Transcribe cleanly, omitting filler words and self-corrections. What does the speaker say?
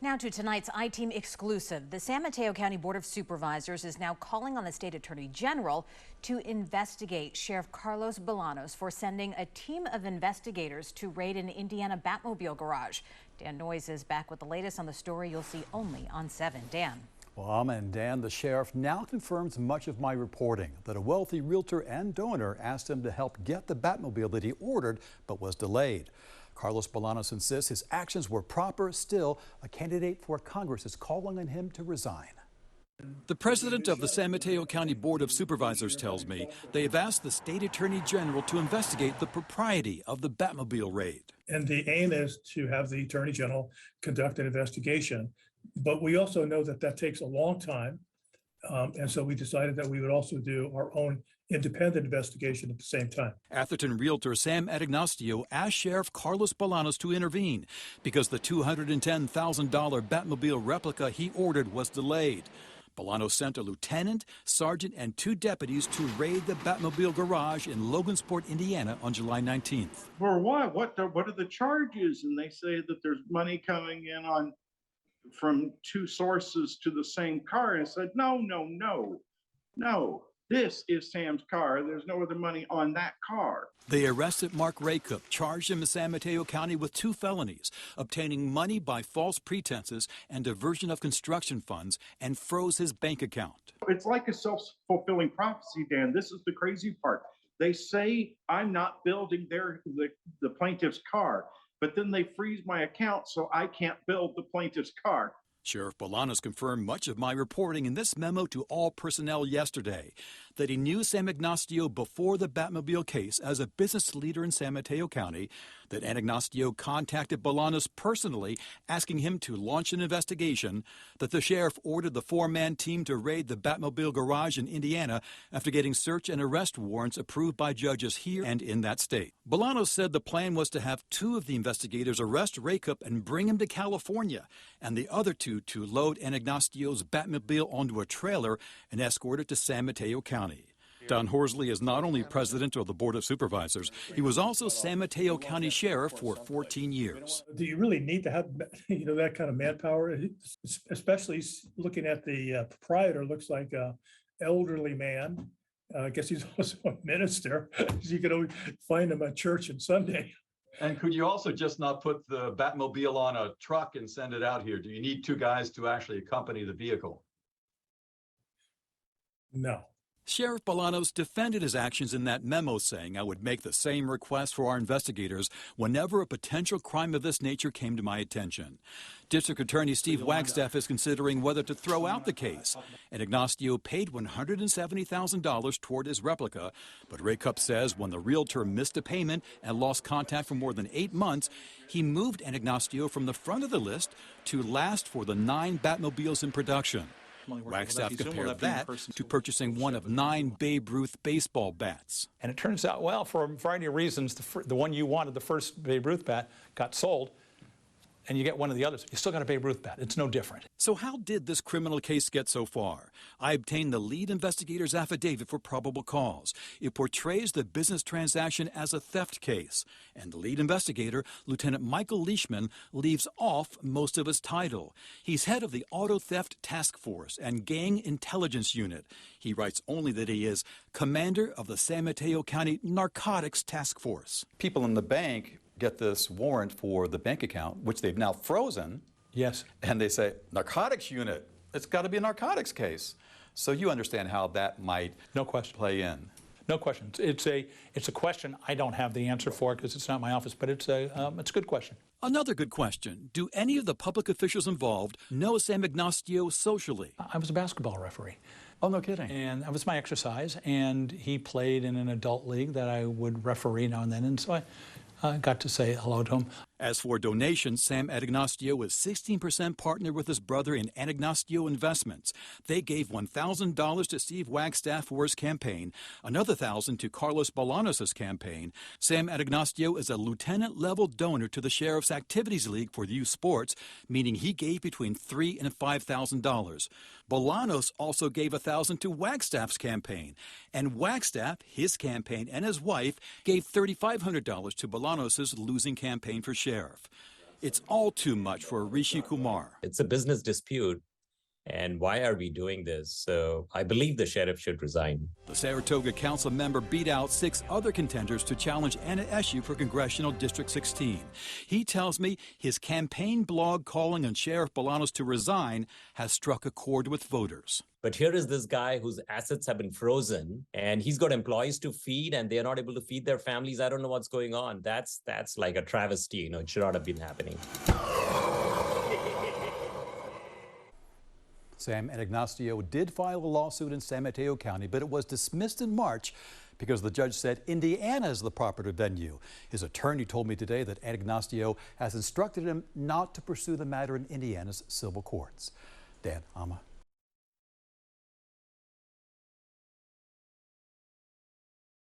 Now to tonight's I-Team exclusive. The San Mateo County Board of Supervisors is now calling on the state attorney general to investigate Sheriff Carlos Bolanos for sending a team of investigators to raid an Indiana Batmobile garage. Dan Noyes is back with the latest on the story you'll see only on 7. Dan. Well, and Dan, the sheriff now confirms much of my reporting that a wealthy realtor and donor asked him to help get the Batmobile that he ordered but was delayed. Carlos Bolanos insists his actions were proper. Still, a candidate for Congress is calling on him to resign. The president of the San Mateo County Board of Supervisors tells me they have asked the state attorney general to investigate the propriety of the Batmobile raid. And the aim is to have the attorney general conduct an investigation. But we also know that that takes a long time. And so we decided that we would also do our own independent investigation at the same time. Atherton realtor Sam Adignostio asked Sheriff Carlos Bolanos to intervene because the $210,000 Batmobile replica he ordered was delayed. Bolanos sent a lieutenant, sergeant, and 2 deputies to raid the Batmobile garage in Logansport, Indiana on July 19th. For what? What are the charges? And they say that there's money coming in from 2 sources to the same car. And I said, no. This is Sam's car. There's no other money on that car. They arrested Mark Raycup, charged him in San Mateo County with 2 felonies, obtaining money by false pretenses and diversion of construction funds, and froze his bank account. It's like a self-fulfilling prophecy, Dan. This is the crazy part. They say I'm not building the plaintiff's car, but then they freeze my account so I can't build the plaintiff's car. Sheriff Bolanos confirmed much of my reporting in this memo to all personnel yesterday, that he knew Sam Adignostio before the Batmobile case as a business leader in San Mateo County, that Adignostio contacted Bolanos personally asking him to launch an investigation, that the sheriff ordered the 4-man team to raid the Batmobile garage in Indiana after getting search and arrest warrants approved by judges here and in that state. Bolanos said the plan was to have 2 of the investigators arrest Raycup and bring him to California, and the other 2 to load Adignostio's Batmobile onto a trailer and escort it to San Mateo County. Don Horsley is not only president of the Board of Supervisors, he was also San Mateo County Sheriff for 14 years. Do you really need to have, that kind of manpower? Especially looking at the proprietor, looks like an elderly man. I guess he's also a minister. You could always find him at church on Sunday. And could you also just not put the Batmobile on a truck and send it out here? Do you need 2 guys to actually accompany the vehicle? No. Sheriff Bolanos defended his actions in that memo, saying I would make the same request for our investigators whenever a potential crime of this nature came to my attention. District Attorney Steve Wagstaff is considering whether to throw out the case. Adignostio paid $170,000 toward his replica, but Raycup says when the realtor missed a payment and lost contact for more than 8 months, he moved Adignostio from the front of the list to last for the 9 Batmobiles in production. Wagstaff compared that to purchasing one of 9 Babe Ruth baseball bats. And it turns out, well, for a variety of reasons, the one you wanted, the first Babe Ruth bat, got sold, and you get one of the others. You still got a Babe Ruth bat. It's no different. So how did this criminal case get so far? I obtained the lead investigator's affidavit for probable cause. It portrays the business transaction as a theft case. And the lead investigator, Lieutenant Michael Leishman, leaves off most of his title. He's head of the Auto Theft Task Force and Gang Intelligence Unit. He writes only that he is commander of the San Mateo County Narcotics Task Force. People in the bank get this warrant for the bank account, which they've now frozen. Yes. And they say, narcotics unit, it's got to be a narcotics case. So you understand how that might play in. No question. It's a question I don't have the answer for because it's not my office, but it's a good question. Another good question. Do any of the public officials involved know Sam Adignostio socially? I was a basketball referee. Oh, no kidding. And that was my exercise, and he played in an adult league that I would referee now and then, and so I got to say hello to him. As for donations, Sam Adignostio is 16% partner with his brother in Adignostio Investments. They gave $1,000 to Steve Wagstaff for his campaign, another $1,000 to Carlos Bolanos' campaign. Sam Adignostio is a lieutenant-level donor to the Sheriff's Activities League for Youth Sports, meaning he gave between $3,000 and $5,000. Bolanos also gave $1,000 to Wagstaff's campaign, and Wagstaff, his campaign, and his wife gave $3,500 to Bolanos' losing campaign for sheriff. It's all too much for Rishi Kumar. It's a business dispute. And why are we doing this? So I believe the sheriff should resign. The Saratoga council member beat out 6 other contenders to challenge Anna Eshoo for Congressional District 16. He tells me his campaign blog calling on Sheriff Bolanos to resign has struck a chord with voters. But here is this guy whose assets have been frozen and he's got employees to feed and they're not able to feed their families. I don't know what's going on. That's like a travesty. You know, it should not have been happening. Sam Ignacio did file a lawsuit in San Mateo County, but it was dismissed in March because the judge said Indiana is the proper venue. His attorney told me today that Ignacio has instructed him not to pursue the matter in Indiana's civil courts. Dan, Ama.